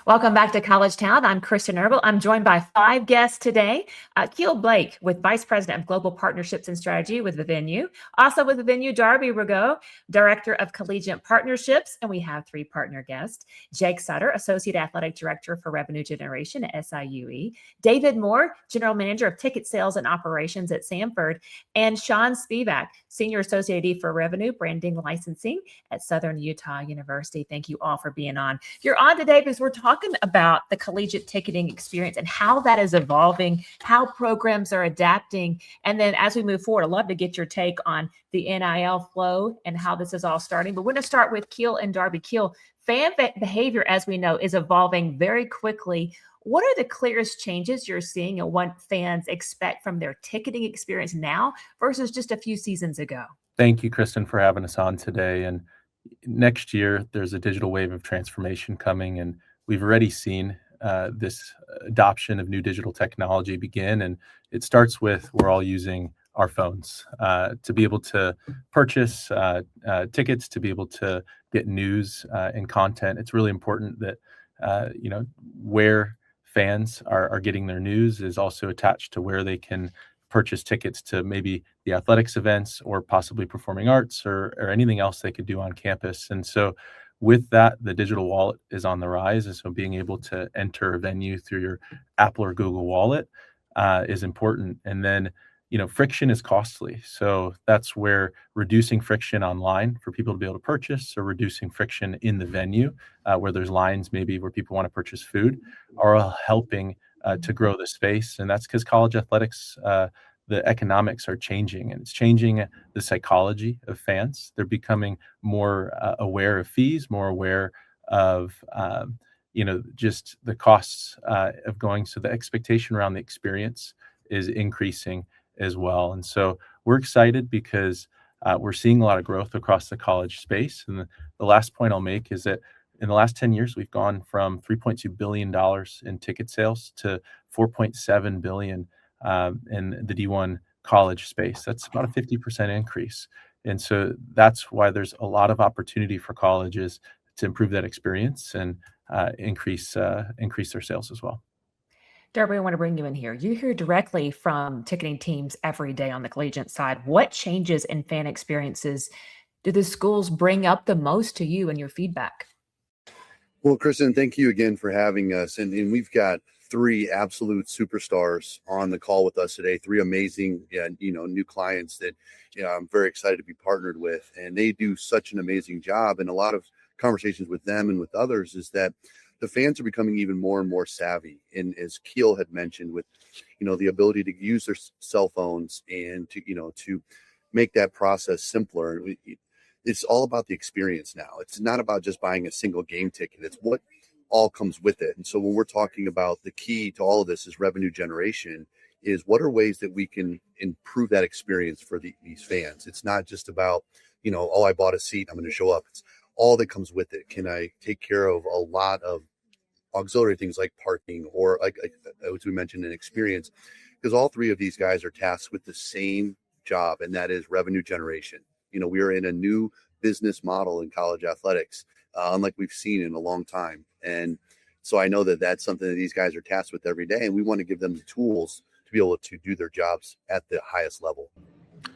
Welcome back to College.town. I'm Kristen Eargle. I'm joined by 5 guests today. Keal Blache, with Vice President of Global Partnerships and Strategy with Vivenu. Also with Vivenu, Darby Roggow, Director of Collegiate Partnerships. And we have 3 partner guests. Jake Sutter, Associate Athletic Director for Revenue Generation at SIUE. David Moore, General Manager of Ticket Sales and Operations at Samford. And Shon Spevak, Senior Associate AD for Revenue, Branding, Licensing at Southern Utah University. Thank you all for being on. You're on today because we're talking about the collegiate ticketing experience and how that is evolving, how programs are adapting. And then as we move forward, I'd love to get your take on the NIL flow and how this is all starting. But we're going to start with Keal and Darby. Keal, fan behavior, as we know, is evolving very quickly. What are the clearest changes you're seeing and what fans expect from their ticketing experience now versus just a few seasons ago? Thank you, Kristen, for having us on today. And next year, there's a digital wave of transformation coming, and we've already seen this adoption of new digital technology begin. And it starts with we're all using our phones to be able to purchase tickets, to be able to get news and content. It's really important that where fans are getting their news is also attached to where they can purchase tickets to maybe the athletics events or possibly performing arts or anything else they could do on campus. And so with that, the digital wallet is on the rise. And so being able to enter a venue through your Apple or Google Wallet is important. And then, friction is costly. So that's where reducing friction online for people to be able to purchase or reducing friction in the venue where there's lines maybe where people want to purchase food are all helping to grow the space. And that's because college athletics, the economics are changing, and it's changing the psychology of fans. They're becoming more aware of fees, more aware of, just the costs of going. So the expectation around the experience is increasing as well. And so we're excited because we're seeing a lot of growth across the college space. And the last point I'll make is that in the last 10 years, we've gone from $3.2 billion in ticket sales to $4.7 billion in the D1 college space. That's about a 50% increase. And so that's why there's a lot of opportunity for colleges to improve that experience and increase their sales as well. Darby, I want to bring you in here. You hear directly from ticketing teams every day on the collegiate side. What changes in fan experiences do the schools bring up the most to you in your feedback? Well, Kristen, thank you again for having us. And we've got 3 absolute superstars on the call with us today, 3 amazing, new clients that I'm very excited to be partnered with. And they do such an amazing job. And a lot of conversations with them and with others is that the fans are becoming even more and more savvy. And as Keal had mentioned, with, the ability to use their cell phones and to make that process simpler. It's all about the experience now. It's not about just buying a single game ticket. It's what all comes with it. And so when we're talking about the key to all of this is revenue generation, is what are ways that we can improve that experience for these fans? It's not just about, I bought a seat, I'm going to show up. It's all that comes with it. Can I take care of a lot of auxiliary things like parking or like as we mentioned, an experience? Because all 3 of these guys are tasked with the same job, and that is revenue generation. We are in a new business model in college athletics, unlike we've seen in a long time. And so I know that that's something that these guys are tasked with every day. And we want to give them the tools to be able to do their jobs at the highest level.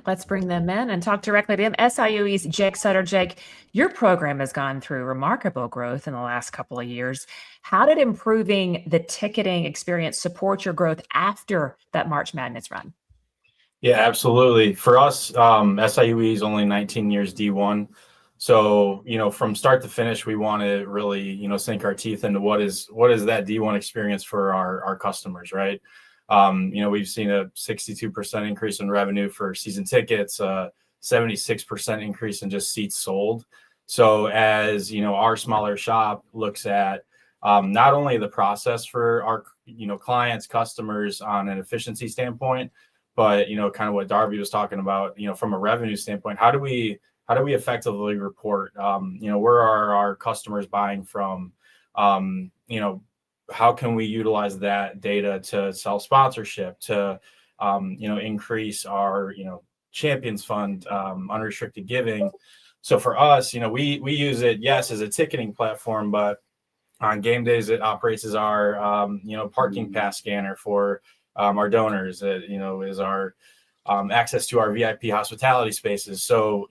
Let's bring them in and talk directly to them. SIUE's Jake Sutter. Jake, your program has gone through remarkable growth in the last couple of years. How did improving the ticketing experience support your growth after that March Madness run? Yeah, absolutely. For us, SIUE is only 19 years D1. So, from start to finish, we want to really, sink our teeth into what is that D1 experience for our customers, right? We've seen a 62% increase in revenue for season tickets, 76% increase in just seats sold. So as, our smaller shop looks at not only the process for our, clients, customers on an efficiency standpoint, but, kind of what Darby was talking about, from a revenue standpoint, how do we effectively report, where are our customers buying from, how can we utilize that data to sell sponsorship, to, increase our, Champions Fund, unrestricted giving. So for us, we use it, yes, as a ticketing platform, but On game days, it operates as our, parking pass scanner for our donors. Is our access to our VIP hospitality spaces. So,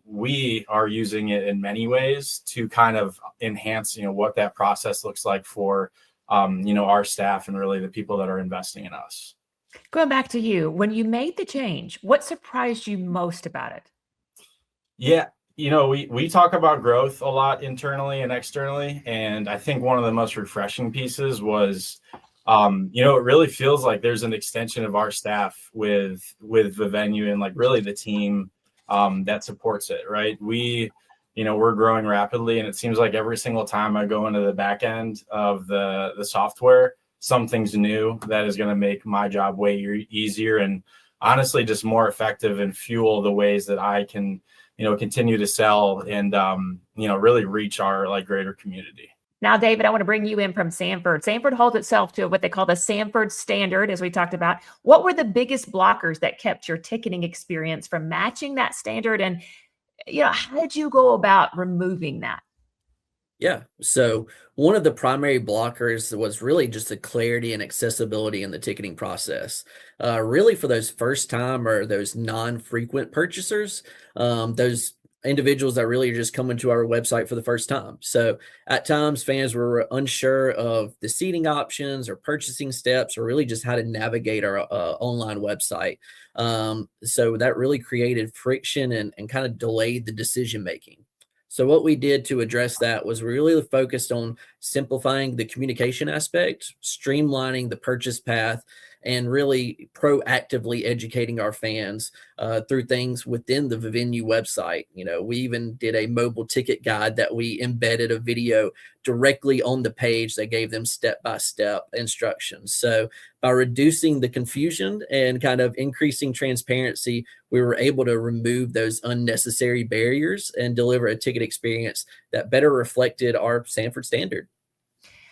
we are using it in many ways to kind of enhance, what that process looks like for, our staff and really the people that are investing in us. Going back to you, when you made the change, what surprised you most about it? Yeah, we talk about growth a lot internally and externally, and I think one of the most refreshing pieces was, it really feels like there's an extension of our staff with the venue and like really the team that supports it, right? We're growing rapidly, and it seems like every single time I go into the back end of the software, something's new that is going to make my job way easier and honestly just more effective and fuel the ways that I can continue to sell and, really reach our like greater community. Now, David, I want to bring you in from Samford. Samford holds itself to what they call the Samford Standard, as we talked about. What were the biggest blockers that kept your ticketing experience from matching that standard? And, how did you go about removing that? Yeah. So one of the primary blockers was really just the clarity and accessibility in the ticketing process. Really for those first time or those non-frequent purchasers, those individuals that really are just coming to our website for the first time. So at times fans were unsure of the seating options or purchasing steps or really just how to navigate our online website. So that really created friction and kind of delayed the decision making. So what we did to address that was really focused on simplifying the communication aspect, streamlining the purchase path, and really proactively educating our fans through things within the Vivenu website. We even did a mobile ticket guide that we embedded a video directly on the page that gave them step-by-step instructions. So by reducing the confusion and kind of increasing transparency, we were able to remove those unnecessary barriers and deliver a ticket experience that better reflected our Samford Standard.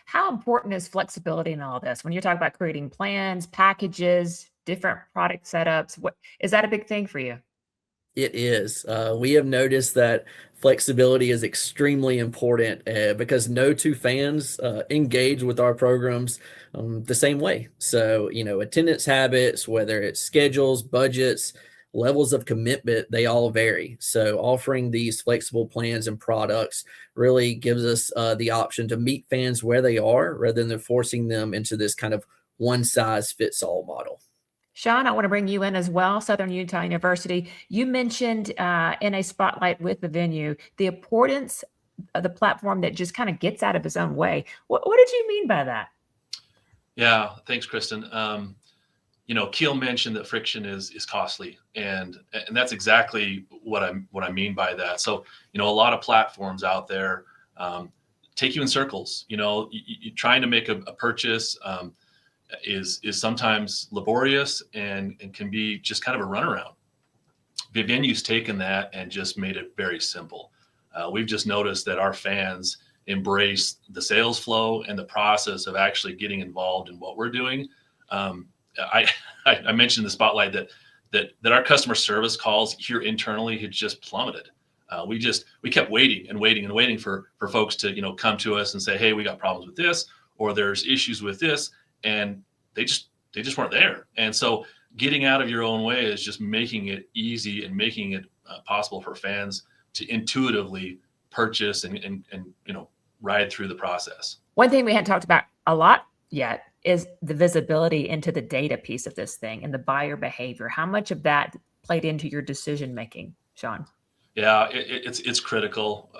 How important is flexibility in all this? When you're talking about creating plans, packages, different product setups, what is that a big thing for you? It is. We have noticed that flexibility is extremely important because no two fans engage with our programs the same way. So, attendance habits, whether it's schedules, budgets, levels of commitment, they all vary. So offering these flexible plans and products really gives us the option to meet fans where they are rather than forcing them into this kind of one size fits all model. Shon, I want to bring you in as well, Southern Utah University. You mentioned in a spotlight with the venue, the importance of the platform that just kind of gets out of its own way. What did you mean by that? Yeah, thanks, Kristen. Keal mentioned that friction is costly, and that's exactly what I mean by that. So, a lot of platforms out there take you in circles. You trying to make a purchase is sometimes laborious and can be just kind of a runaround. Vivenu's taken that and just made it very simple. We've just noticed that our fans embrace the sales flow and the process of actually getting involved in what we're doing. I mentioned in the spotlight that our customer service calls here internally had just plummeted. We kept waiting and waiting and waiting for folks to come to us and say, hey, we got problems with this, or there's issues with this, and they just weren't there. And so getting out of your own way is just making it easy and making it possible for fans to intuitively purchase and ride through the process. One thing we hadn't talked about a lot yet is the visibility into the data piece of this thing and the buyer behavior. How much of that played into your decision making, Shon? Yeah, it's critical.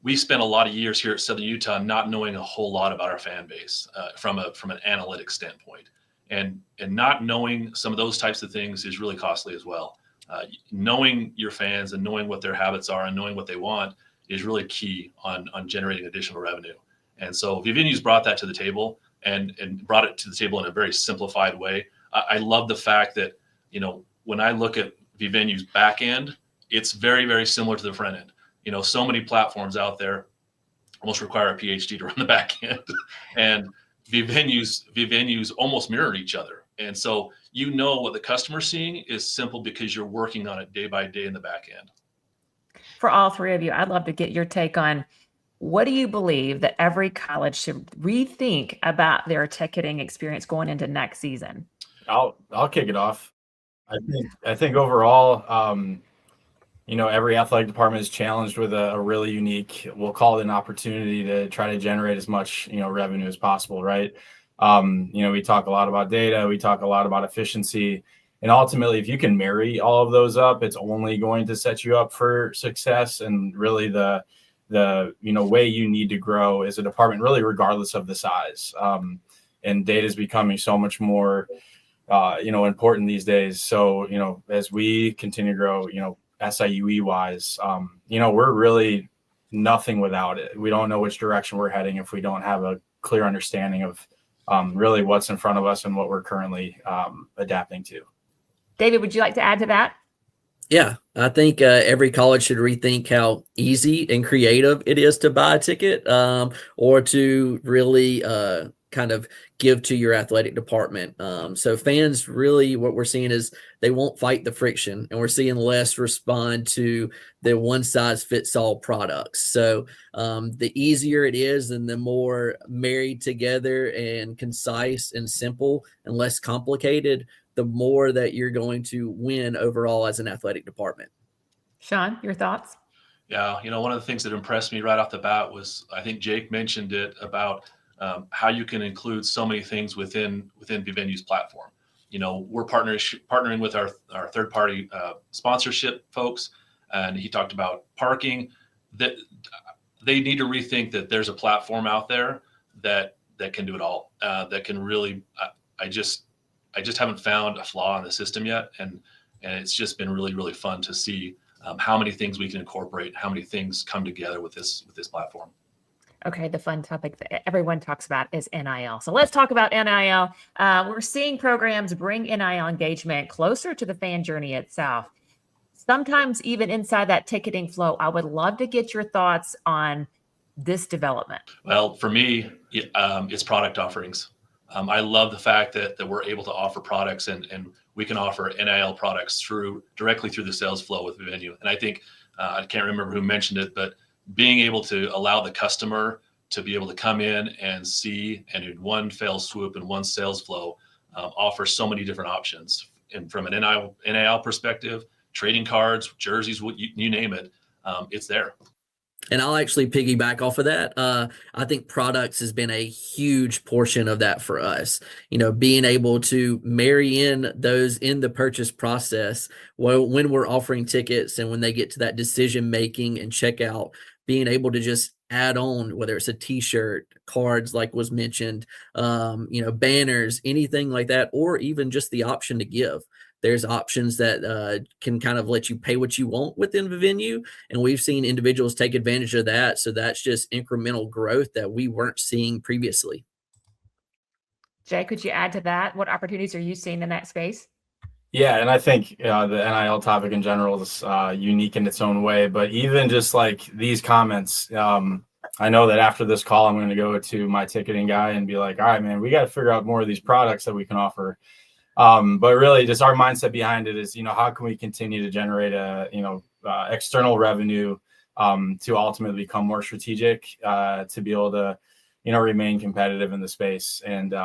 We spent a lot of years here at Southern Utah not knowing a whole lot about our fan base from an analytics standpoint, and not knowing some of those types of things is really costly as well. Knowing your fans and knowing what their habits are and knowing what they want is really key on generating additional revenue. And so Vivenu's brought that to the table and brought it to the table in a very simplified way. I love the fact that, when I look at Vivenu's back end, it's very, very similar to the front end. So many platforms out there almost require a PhD to run the back end, and Vivenu's almost mirror each other. And so, what the customer's seeing is simple because you're working on it day by day in the back end. For all three of you, I'd love to get your take on What do you believe that every college should rethink about their ticketing experience going into next season? I'll kick it off. I think overall, every athletic department is challenged with a really unique, we'll call it an opportunity to try to generate as much, revenue as possible, right? We talk a lot about data, we talk a lot about efficiency, and ultimately, if you can marry all of those up, it's only going to set you up for success. And really the way you need to grow as a department, really regardless of the size. And data is becoming so much more, important these days. So, as we continue to grow, SIUE wise, we're really nothing without it. We don't know which direction we're heading if we don't have a clear understanding of really what's in front of us and what we're currently adapting to. David, would you like to add to that? Yeah, I think every college should rethink how easy and creative it is to buy a ticket, or to really kind of give to your athletic department. So fans really, what we're seeing is they won't fight the friction, and we're seeing less respond to the one size fits all products. So the easier it is and the more married together and concise and simple and less complicated, the more that you're going to win overall as an athletic department. Shon, your thoughts? Yeah, one of the things that impressed me right off the bat was, I think Jake mentioned it, about how you can include so many things within Vivenu's platform. We're partnering with our third party sponsorship folks, and he talked about parking. That they need to rethink that there's a platform out there that can do it all. That can really, I just haven't found a flaw in the system yet, and it's just been really, really fun to see how many things we can incorporate, how many things come together with this platform. Okay, the fun topic that everyone talks about is NIL. So let's talk about NIL. We're seeing programs bring NIL engagement closer to the fan journey itself. Sometimes even inside that ticketing flow. I would love to get your thoughts on this development. Well, for me, it's product offerings. I love the fact that we're able to offer products and we can offer NIL products directly through the sales flow with Revenue. And I think, I can't remember who mentioned it, but being able to allow the customer to be able to come in and see, and in one fell swoop and one sales flow, offer so many different options. And from an NIL perspective, trading cards, jerseys, you name it, it's there. And I'll actually piggyback off of that. I think products has been a huge portion of that for us. Being able to marry in those in the purchase process, when we're offering tickets and when they get to that decision making and checkout, being able to just add on, whether it's a t-shirt, cards, like was mentioned, banners, anything like that, or even just the option to give. There's options that can kind of let you pay what you want within the venue. And we've seen individuals take advantage of that. So that's just incremental growth that we weren't seeing previously. Jay, could you add to that? What opportunities are you seeing in that space? Yeah, and I think the NIL topic in general is unique in its own way. But even just like these comments, I know that after this call, I'm going to go to my ticketing guy and be like, all right, man, we got to figure out more of these products that we can offer. But really just our mindset behind it is, how can we continue to generate external revenue to ultimately become more strategic, to be able to, remain competitive in the space. And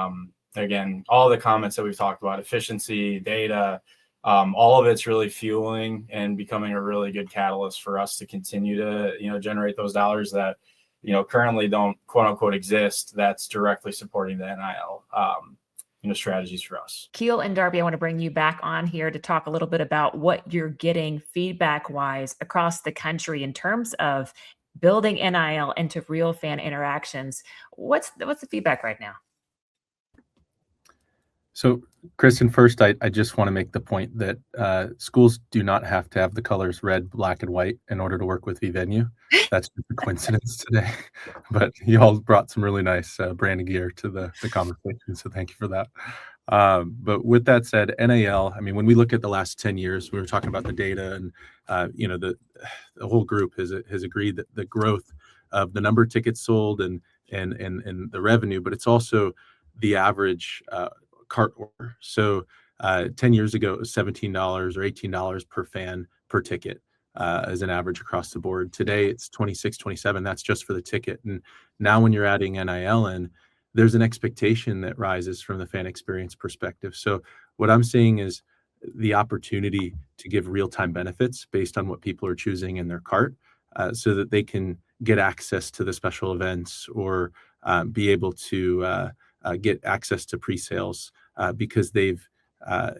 again, all the comments that we've talked about, efficiency, data, all of it's really fueling and becoming a really good catalyst for us to continue to, generate those dollars that, currently don't quote unquote exist. That's directly supporting the NIL. Strategies for us. Keal and Darby, I want to bring you back on here to talk a little bit about what you're getting feedback wise across the country in terms of building NIL into real fan interactions. What's the feedback right now? So, Kristen, first, I just want to make the point that schools do not have to have the colors red, black, and white in order to work with vVenue. That's just a coincidence today. But you all brought some really nice branding gear to the conversation, so thank you for that. But with that said, NIL, I mean, when we look at the last 10 years, we were talking about the data, and the whole group has agreed that the growth of the number of tickets sold and the revenue, but it's also the average cart order. So 10 years ago, it was $17 or $18 per fan per ticket. as an average across the board. Today it's 26, 27. That's just for the ticket. And now when you're adding NIL in, there's an expectation that rises from the fan experience perspective. So what I'm seeing is the opportunity to give real-time benefits based on what people are choosing in their cart, so that they can get access to the special events or be able to get access to pre-sales because they've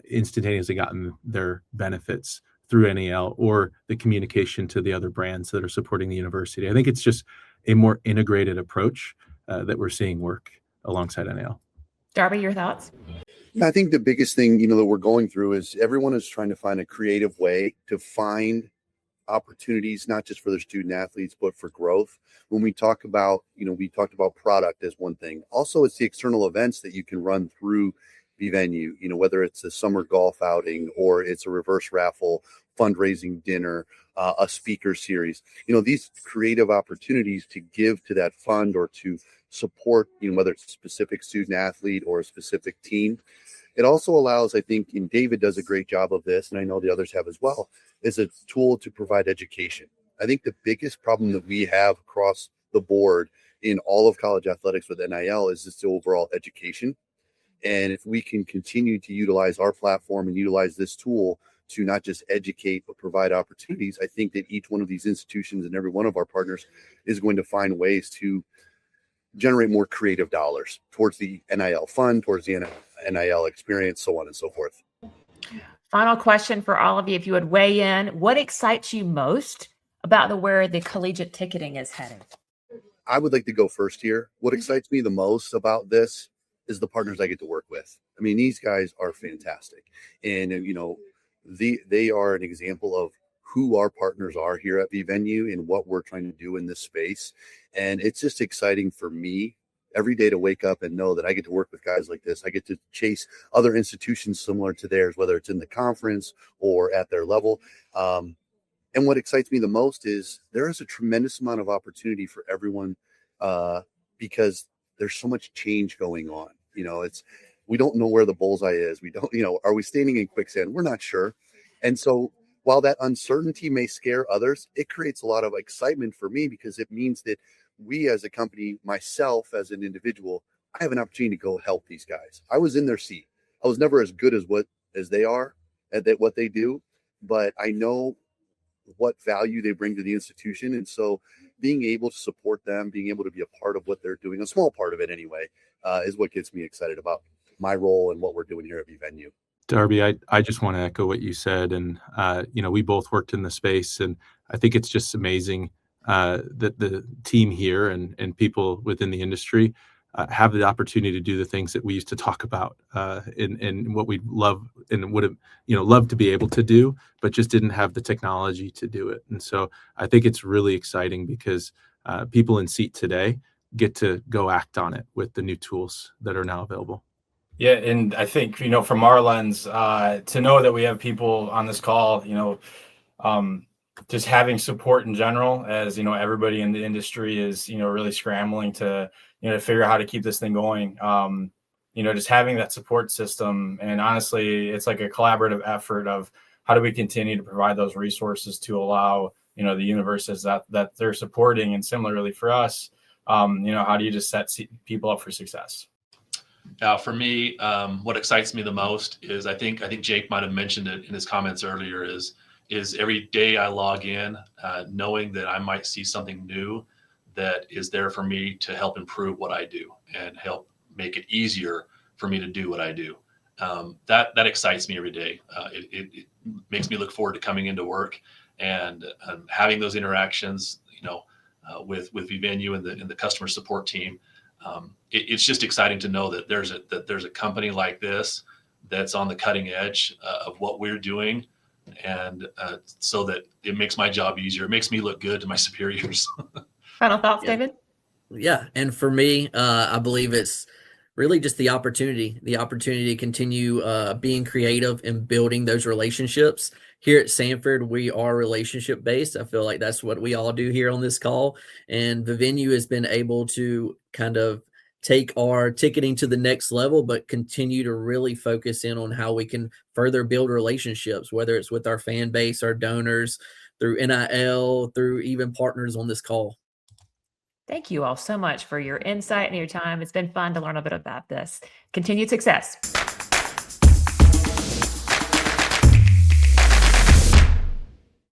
instantaneously gotten their benefits through NEL or the communication to the other brands that are supporting the university. I think it's just a more integrated approach that we're seeing work alongside NEL. Darby, your thoughts? I think the biggest thing, that we're going through is everyone is trying to find a creative way to find opportunities, not just for their student athletes, but for growth. When we talk about, we talked about product as one thing. Also, it's the external events that you can run through vivenu, whether it's a summer golf outing or it's a reverse raffle, fundraising dinner, a speaker series, these creative opportunities to give to that fund or to support, whether it's a specific student athlete or a specific team. It also allows, I think, and David does a great job of this, and I know the others have as well, is a tool to provide education. I think the biggest problem that we have across the board in all of college athletics with NIL is just the overall education. And if we can continue to utilize our platform and utilize this tool to not just educate, but provide opportunities, I think that each one of these institutions and every one of our partners is going to find ways to generate more creative dollars towards the NIL fund, towards the NIL experience, so on and so forth. Final question for all of you. If you would weigh in, what excites you most about where the collegiate ticketing is heading? I would like to go first here. What excites me the most about this is the partners I get to work with. I mean, these guys are fantastic. And, they are an example of who our partners are here at vivenu and what we're trying to do in this space. And it's just exciting for me every day to wake up and know that I get to work with guys like this. I get to chase other institutions similar to theirs, whether it's in the conference or at their level. And what excites me the most is there is a tremendous amount of opportunity for everyone because there's so much change going on. We don't know where the bullseye is. We don't, are we standing in quicksand? We're not sure. And so while that uncertainty may scare others, it creates a lot of excitement for me because it means that we as a company, myself as an individual, I have an opportunity to go help these guys. I was in their seat. I was never as good as they are at what they do, but I know what value they bring to the institution. And so being able to support them, being able to be a part of what they're doing, a small part of it anyway, is what gets me excited about my role and what we're doing here at vivenu. Darby, I just want to echo what you said. And, we both worked in the space, and I think it's just amazing that the team here and people within the industry have the opportunity to do the things that we used to talk about and what we love and would have, loved to be able to do, but just didn't have the technology to do it. And so I think it's really exciting because people in seat today get to go act on it with the new tools that are now available. Yeah, and I think, from our lens, to know that we have people on this call, just having support in general, as everybody in the industry is, really scrambling to, figure out how to keep this thing going. Just having that support system, and honestly, it's like a collaborative effort of how do we continue to provide those resources to allow, the universes that they're supporting, and similarly for us, how do you just set people up for success? For me, what excites me the most is I think Jake might have mentioned it in his comments earlier is every day I log in, knowing that I might see something new that is there for me to help improve what I do and help make it easier for me to do what I do. That excites me every day. It makes me look forward to coming into work and having those interactions, with vivenu and the customer support team. It's just exciting to know that there's a company like this that's on the cutting edge of what we're doing, and so that it makes my job easier. It makes me look good to my superiors. Final thoughts, David? Yeah, and for me, I believe it's really just the opportunity to continue being creative and building those relationships. Here at Samford, we are relationship based. I feel like that's what we all do here on this call. And vivenu has been able to kind of take our ticketing to the next level, but continue to really focus in on how we can further build relationships, whether it's with our fan base, our donors, through NIL, through even partners on this call. Thank you all so much for your insight and your time. It's been fun to learn a bit about this. Continued success.